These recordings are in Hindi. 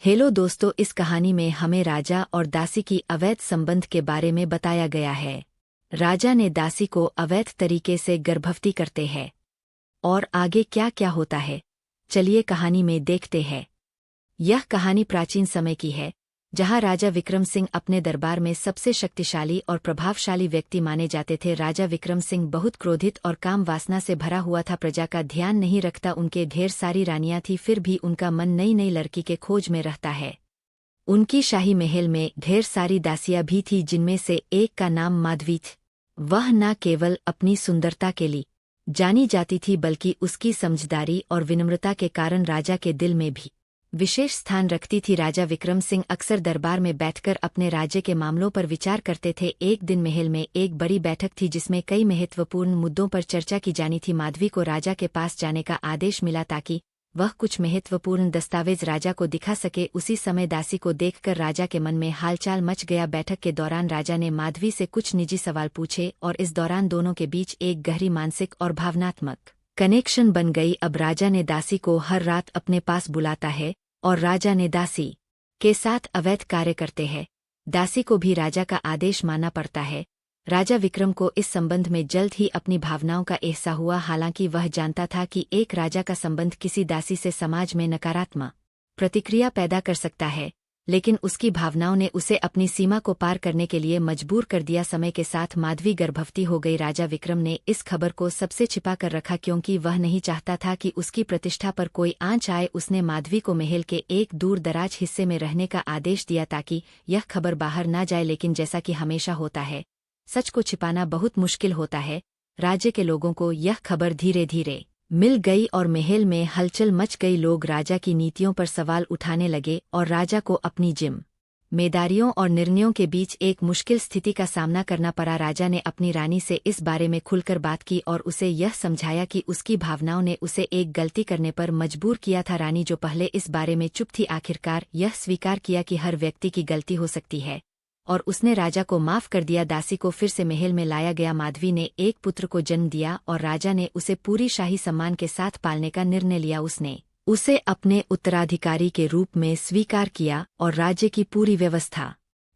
हेलो दोस्तों, इस कहानी में हमें राजा और दासी की अवैध संबंध के बारे में बताया गया है। राजा ने दासी को अवैध तरीके से गर्भवती करते हैं और आगे क्या क्या होता है, चलिए कहानी में देखते हैं। यह कहानी प्राचीन समय की है, जहां राजा विक्रम सिंह अपने दरबार में सबसे शक्तिशाली और प्रभावशाली व्यक्ति माने जाते थे। राजा विक्रम सिंह बहुत क्रोधित और काम वासना से भरा हुआ था, प्रजा का ध्यान नहीं रखता। उनके ढेर सारी रानियां थी, फिर भी उनका मन नई नई लड़की के खोज में रहता है। उनकी शाही महल में ढेर सारी दासियां भी थी, जिनमें से एक का नाम माधवी थी। वह न केवल अपनी सुंदरता के लिए जानी जाती थी, बल्कि उसकी समझदारी और विनम्रता के कारण राजा के दिल में भी विशेष स्थान रखती थी। राजा विक्रम सिंह अक्सर दरबार में बैठकर अपने राज्य के मामलों पर विचार करते थे। एक दिन महल में एक बड़ी बैठक थी, जिसमें कई महत्वपूर्ण मुद्दों पर चर्चा की जानी थी। माधवी को राजा के पास जाने का आदेश मिला ताकि वह कुछ महत्वपूर्ण दस्तावेज राजा को दिखा सके। उसी समय दासी को देखकर राजा के मन में हालचाल मच गया। बैठक के दौरान राजा ने माधवी से कुछ निजी सवाल पूछे और इस दौरान दोनों के बीच एक गहरी मानसिक और भावनात्मक कनेक्शन बन गई। अब राजा ने दासी को हर रात अपने पास बुलाता है और राजा ने दासी के साथ अवैध कार्य करते हैं। दासी को भी राजा का आदेश मानना पड़ता है। राजा विक्रम को इस संबंध में जल्द ही अपनी भावनाओं का एहसास हुआ। हालांकि वह जानता था कि एक राजा का संबंध किसी दासी से समाज में नकारात्मक प्रतिक्रिया पैदा कर सकता है, लेकिन उसकी भावनाओं ने उसे अपनी सीमा को पार करने के लिए मजबूर कर दिया। समय के साथ माधवी गर्भवती हो गई। राजा विक्रम ने इस खबर को सबसे छिपा कर रखा, क्योंकि वह नहीं चाहता था कि उसकी प्रतिष्ठा पर कोई आंच आए। उसने माधवी को महल के एक दूर दराज हिस्से में रहने का आदेश दिया ताकि यह खबर बाहर न जाए। लेकिन जैसा कि हमेशा होता है, सच को छिपाना बहुत मुश्किल होता है। राज्य के लोगों को यह खबर धीरे धीरे मिल गई और महल में हलचल मच गई। लोग राजा की नीतियों पर सवाल उठाने लगे और राजा को अपनी जिम्मेदारियों और निर्णयों के बीच एक मुश्किल स्थिति का सामना करना पड़ा। राजा ने अपनी रानी से इस बारे में खुलकर बात की और उसे यह समझाया कि उसकी भावनाओं ने उसे एक गलती करने पर मजबूर किया था। रानी, जो पहले इस बारे में चुप थी, आखिरकार यह स्वीकार किया कि हर व्यक्ति की गलती हो सकती है और उसने राजा को माफ कर दिया। दासी को फिर से महल में लाया गया। माधवी ने एक पुत्र को जन्म दिया और राजा ने उसे पूरी शाही सम्मान के साथ पालने का निर्णय लिया। उसने उसे अपने उत्तराधिकारी के रूप में स्वीकार किया और राज्य की पूरी व्यवस्था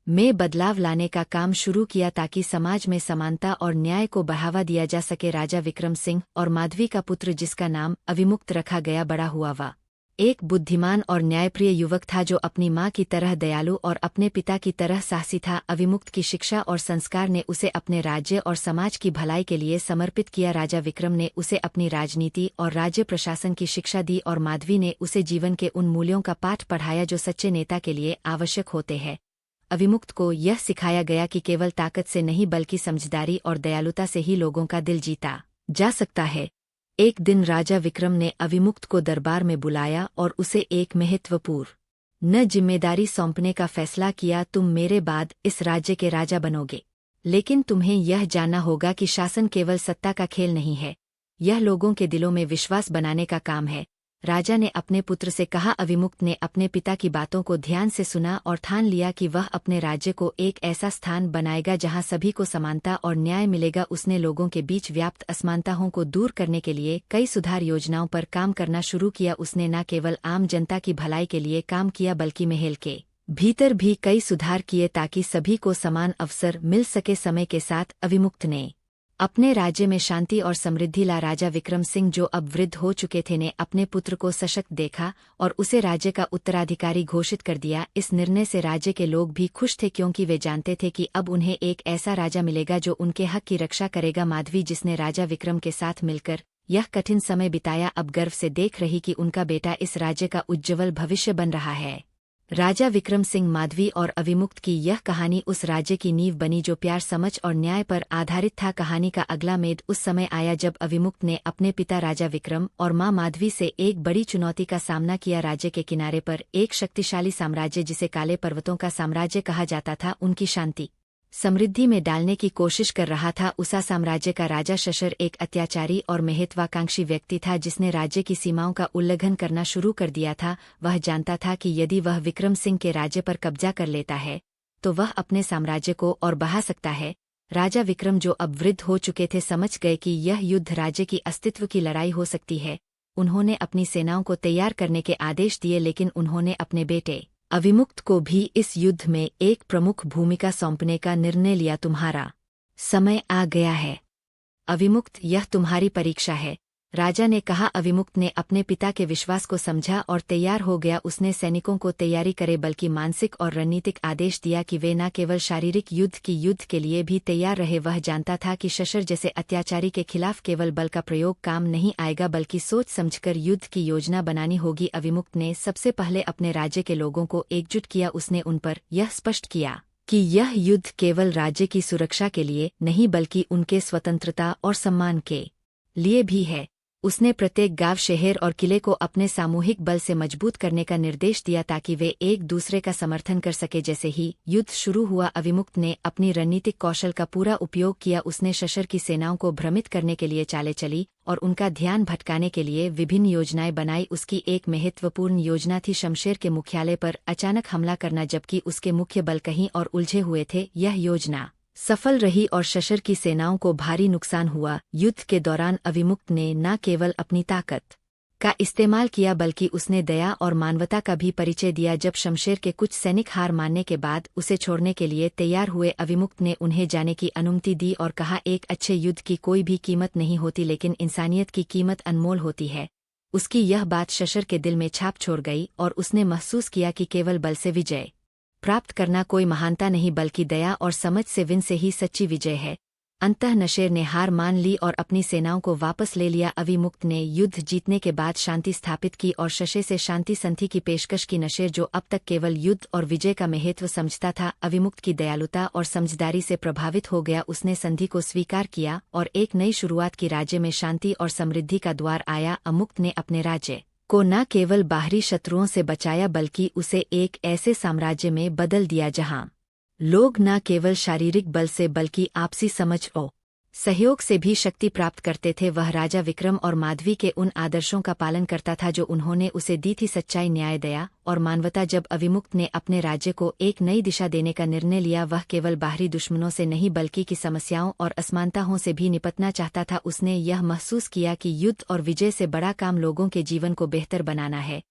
में बदलाव लाने का काम शुरू किया ताकि समाज में समानता और न्याय को बढ़ावा दिया जा सके। राजा विक्रम सिंह और माधवी का पुत्र, जिसका नाम अविमुक्त रखा गया, बड़ा हुआ। वह एक बुद्धिमान और न्यायप्रिय युवक था, जो अपनी मां की तरह दयालु और अपने पिता की तरह साहसी था। अविमुक्त की शिक्षा और संस्कार ने उसे अपने राज्य और समाज की भलाई के लिए समर्पित किया। राजा विक्रम ने उसे अपनी राजनीति और राज्य प्रशासन की शिक्षा दी और माधवी ने उसे जीवन के उन मूल्यों का पाठ पढ़ाया जो सच्चे नेता के लिए आवश्यक होते हैं। अविमुक्त को यह सिखाया गया कि केवल ताकत से नहीं, बल्कि समझदारी और दयालुता से ही लोगों का दिल जीता जा सकता है। एक दिन राजा विक्रम ने अविमुक्त को दरबार में बुलाया और उसे एक महत्वपूर्ण जिम्मेदारी सौंपने का फैसला किया। तुम मेरे बाद इस राज्य के राजा बनोगे, लेकिन तुम्हें यह जानना होगा कि शासन केवल सत्ता का खेल नहीं है, यह लोगों के दिलों में विश्वास बनाने का काम है। राजा ने अपने पुत्र से कहा। अविमुक्त ने अपने पिता की बातों को ध्यान से सुना और ठान लिया कि वह अपने राज्य को एक ऐसा स्थान बनाएगा जहां सभी को समानता और न्याय मिलेगा। उसने लोगों के बीच व्याप्त असमानताओं को दूर करने के लिए कई सुधार योजनाओं पर काम करना शुरू किया। उसने न केवल आम जनता की भलाई के लिए काम किया, बल्कि महल के भीतर भी कई सुधार किए ताकि सभी को समान अवसर मिल सके। समय के साथ अविमुक्त ने अपने राज्य में शांति और समृद्धि ला। राजा विक्रम सिंह, जो अब वृद्ध हो चुके थे, ने अपने पुत्र को सशक्त देखा और उसे राज्य का उत्तराधिकारी घोषित कर दिया। इस निर्णय से राज्य के लोग भी खुश थे, क्योंकि वे जानते थे कि अब उन्हें एक ऐसा राजा मिलेगा जो उनके हक की रक्षा करेगा। माधवी, जिसने राजा विक्रम के साथ मिलकर यह कठिन समय बिताया, अब गर्व से देख रही कि उनका बेटा इस राज्य का उज्ज्वल भविष्य बन रहा है। राजा विक्रम सिंह, माधवी और अविमुक्त की यह कहानी उस राज्य की नींव बनी जो प्यार, समझ और न्याय पर आधारित था। कहानी का अगला मेद उस समय आया जब अविमुक्त ने अपने पिता राजा विक्रम और मां माधवी से एक बड़ी चुनौती का सामना किया। राज्य के किनारे पर एक शक्तिशाली साम्राज्य, जिसे काले पर्वतों का साम्राज्य कहा जाता था, उनकी शांति समृद्धि में डालने की कोशिश कर रहा था। उसा साम्राज्य का राजा शशर एक अत्याचारी और महत्वाकांक्षी व्यक्ति था, जिसने राज्य की सीमाओं का उल्लंघन करना शुरू कर दिया था। वह जानता था कि यदि वह विक्रम सिंह के राज्य पर कब्जा कर लेता है तो वह अपने साम्राज्य को और बढ़ा सकता है। राजा विक्रम, जो अब वृद्ध हो चुके थे, समझ गए कि यह युद्ध राज्य की अस्तित्व की लड़ाई हो सकती है। उन्होंने अपनी सेनाओं को तैयार करने के आदेश दिए, लेकिन उन्होंने अपने बेटे अविमुक्त को भी इस युद्ध में एक प्रमुख भूमिका सौंपने का निर्णय लिया। तुम्हारा समय आ गया है अविमुक्त, यह तुम्हारी परीक्षा है, राजा ने कहा। अविमुक्त ने अपने पिता के विश्वास को समझा और तैयार हो गया। उसने सैनिकों को तैयारी करे बल्कि मानसिक और रणनीतिक आदेश दिया कि वे न केवल शारीरिक युद्ध के लिए भी तैयार रहे। वह जानता था कि शशर जैसे अत्याचारी के खिलाफ केवल बल का प्रयोग काम नहीं आएगा बल्कि सोच समझकर युद्ध की योजना बनानी होगी। अविमुक्त ने सबसे पहले अपने राज्य के लोगों को एकजुट किया। उसने उन पर यह स्पष्ट किया कि यह युद्ध केवल राज्य की सुरक्षा के लिए नहीं बल्कि उनके स्वतंत्रता और सम्मान के लिए भी है। उसने प्रत्येक गांव, शहर और किले को अपने सामूहिक बल से मजबूत करने का निर्देश दिया ताकि वे एक दूसरे का समर्थन कर सके। जैसे ही युद्ध शुरू हुआ, अविमुक्त ने अपनी रणनीतिक कौशल का पूरा उपयोग किया। उसने शशर की सेनाओं को भ्रमित करने के लिए चालें चली और उनका ध्यान भटकाने के लिए विभिन्न योजनाएं बनाई। उसकी एक महत्वपूर्ण योजना थी शमशेर के मुख्यालय पर अचानक हमला करना, जबकि उसके मुख्य बल कहीं और उलझे हुए थे। यह योजना सफल रही और शशर की सेनाओं को भारी नुकसान हुआ। युद्ध के दौरान अविमुक्त ने न केवल अपनी ताकत का इस्तेमाल किया बल्कि उसने दया और मानवता का भी परिचय दिया। जब शमशेर के कुछ सैनिक हार मानने के बाद उसे छोड़ने के लिए तैयार हुए, अविमुक्त ने उन्हें जाने की अनुमति दी और कहा, एक अच्छे युद्ध की कोई भी कीमत नहीं होती लेकिन इंसानियत की कीमत अनमोल होती है। उसकी यह बात शशर के दिल में छाप छोड़ गई और उसने महसूस किया कि केवल बल से विजय प्राप्त करना कोई महानता नहीं बल्कि दया और समझ से विन से ही सच्ची विजय है। अंततः नशेर ने हार मान ली और अपनी सेनाओं को वापस ले लिया। अविमुक्त ने युद्ध जीतने के बाद शांति स्थापित की और शशे से शांति संधि की पेशकश की। नशेर, जो अब तक केवल युद्ध और विजय का महत्व समझता था, अविमुक्त की दयालुता और समझदारी से प्रभावित हो गया। उसने संधि को स्वीकार किया और एक नई शुरुआत की। राज्य में शांति और समृद्धि का द्वार आया। अमुक्त ने अपने राज्य को न केवल बाहरी शत्रुओं से बचाया बल्कि उसे एक ऐसे साम्राज्य में बदल दिया जहां लोग न केवल शारीरिक बल से बल्कि आपसी समझ और सहयोग से भी शक्ति प्राप्त करते थे। वह राजा विक्रम और माधवी के उन आदर्शों का पालन करता था जो उन्होंने उसे दी थी, सच्चाई, न्याय, दया और मानवता। जब अविमुक्त ने अपने राज्य को एक नई दिशा देने का निर्णय लिया, वह केवल बाहरी दुश्मनों से नहीं बल्कि की समस्याओं और असमानताओं से भी निपटना चाहता था। उसने यह महसूस किया कि युद्ध और विजय से बड़ा काम लोगों के जीवन को बेहतर बनाना है।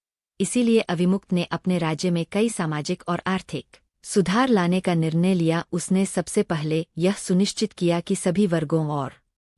इसीलिए अविमुक्त ने अपने राज्य में कई सामाजिक और आर्थिक सुधार लाने का निर्णय लिया। उसने सबसे पहले यह सुनिश्चित किया कि सभी वर्गों और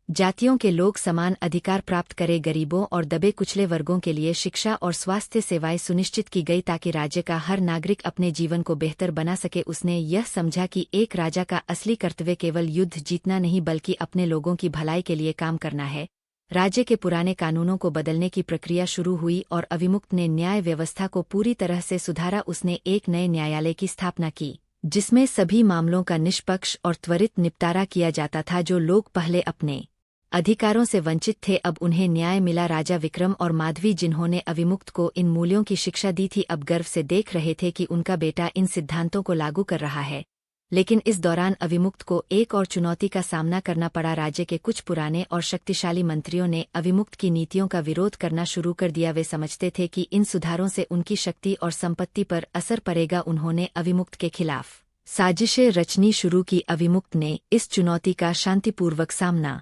जातियों के लोग समान अधिकार प्राप्त करें। गरीबों और दबे कुचले वर्गों के लिए शिक्षा और स्वास्थ्य सेवाएं सुनिश्चित की गई ताकि राज्य का हर नागरिक अपने जीवन को बेहतर बना सके। उसने यह समझा कि एक राजा का असली कर्तव्य केवल युद्ध जीतना नहीं बल्कि अपने लोगों की भलाई के लिए काम करना है। राज्य के पुराने कानूनों को बदलने की प्रक्रिया शुरू हुई और अविमुक्त ने न्याय व्यवस्था को पूरी तरह से सुधारा। उसने एक नए न्यायालय की स्थापना की जिसमें सभी मामलों का निष्पक्ष और त्वरित निपटारा किया जाता था। जो लोग पहले अपने अधिकारों से वंचित थे, अब उन्हें न्याय मिला। राजा विक्रम और माधवी, जिन्होंने अविमुक्त को इन मूल्यों की शिक्षा दी थी, अब गर्व से देख रहे थे कि उनका बेटा इन सिद्धांतों को लागू कर रहा है। लेकिन इस दौरान अविमुक्त को एक और चुनौती का सामना करना पड़ा। राज्य के कुछ पुराने और शक्तिशाली मंत्रियों ने अविमुक्त की नीतियों का विरोध करना शुरू कर दिया। वे समझते थे कि इन सुधारों से उनकी शक्ति और संपत्ति पर असर पड़ेगा। उन्होंने अविमुक्त के खिलाफ साजिशें रचनी शुरू की। अविमुक्त ने इस चुनौती का शांतिपूर्वक सामना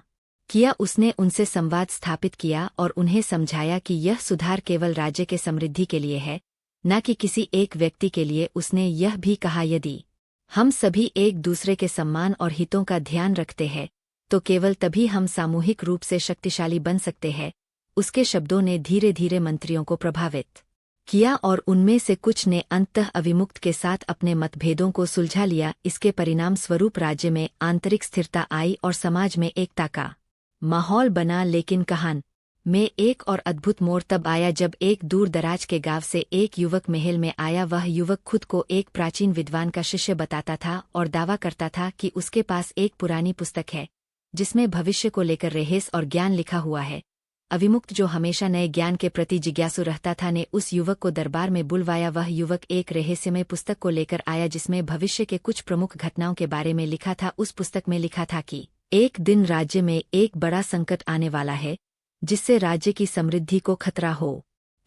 किया। उसने उनसे संवाद स्थापित किया और उन्हें समझाया कि यह सुधार केवल राज्य के समृद्धि के लिए है, न कि किसी एक व्यक्ति के लिए। उसने यह भी कहा, यदि हम सभी एक दूसरे के सम्मान और हितों का ध्यान रखते हैं तो केवल तभी हम सामूहिक रूप से शक्तिशाली बन सकते हैं। उसके शब्दों ने धीरे धीरे मंत्रियों को प्रभावित किया और उनमें से कुछ ने अंततः अविमुक्त के साथ अपने मतभेदों को सुलझा लिया। इसके परिणाम स्वरूप राज्य में आंतरिक स्थिरता आई और समाज में एकता का माहौल बना। लेकिन कहानी में एक और अद्भुत मोड़ तब आया जब एक दूर दराज के गांव से एक युवक महल में आया। वह युवक खुद को एक प्राचीन विद्वान का शिष्य बताता था और दावा करता था कि उसके पास एक पुरानी पुस्तक है जिसमें भविष्य को लेकर रहस्य और ज्ञान लिखा हुआ है। अविमुक्त, जो हमेशा नए ज्ञान के प्रति जिज्ञासु रहता था, ने उस युवक को दरबार में बुलवाया। वह युवक एक रहस्यमय पुस्तक को लेकर आया जिसमें भविष्य के कुछ प्रमुख घटनाओं के बारे में लिखा था। उस पुस्तक में लिखा था कि एक दिन राज्य में एक बड़ा संकट आने वाला है जिससे राज्य की समृद्धि को खतरा हो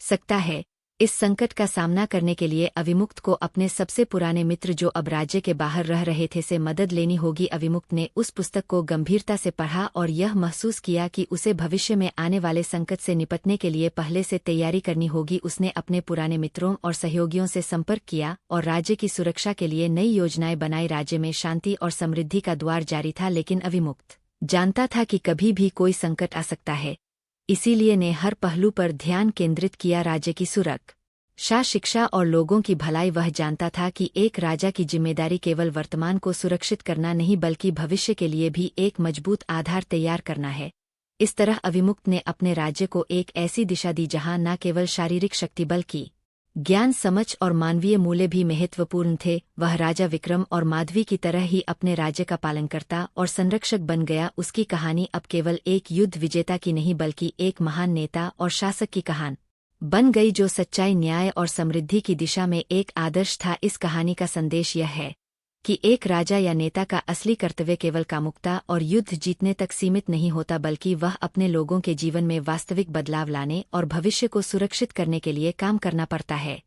सकता है। इस संकट का सामना करने के लिए अविमुक्त को अपने सबसे पुराने मित्र जो अब राज्य के बाहर रह रहे थे से मदद लेनी होगी। अविमुक्त ने उस पुस्तक को गंभीरता से पढ़ा और यह महसूस किया कि उसे भविष्य में आने वाले संकट से निपटने के लिए पहले से तैयारी करनी होगी। उसने अपने पुराने मित्रों और सहयोगियों से संपर्क किया और राज्य की सुरक्षा के लिए नई योजनाएं बनाई। राज्य में शांति और समृद्धि का द्वार जारी था, लेकिन अविमुक्त जानता था कि कभी भी कोई संकट आ सकता है। इसीलिए ने हर पहलू पर ध्यान केंद्रित किया, राज्य की सुरक्षा, शिक्षा और लोगों की भलाई। वह जानता था कि एक राजा की जिम्मेदारी केवल वर्तमान को सुरक्षित करना नहीं बल्कि भविष्य के लिए भी एक मजबूत आधार तैयार करना है। इस तरह अविमुक्त ने अपने राज्य को एक ऐसी दिशा दी जहां न केवल शारीरिक शक्ति बल्कि ज्ञान, समझ और मानवीय मूल्य भी महत्वपूर्ण थे। वह राजा विक्रम और माधवी की तरह ही अपने राज्य का पालनकर्ता और संरक्षक बन गया। उसकी कहानी अब केवल एक युद्ध विजेता की नहीं बल्कि एक महान नेता और शासक की कहानी बन गई जो सच्चाई, न्याय और समृद्धि की दिशा में एक आदर्श था। इस कहानी का संदेश यह है कि एक राजा या नेता का असली कर्तव्य केवल कामुकता और युद्ध जीतने तक सीमित नहीं होता बल्कि वह अपने लोगों के जीवन में वास्तविक बदलाव लाने और भविष्य को सुरक्षित करने के लिए काम करना पड़ता है।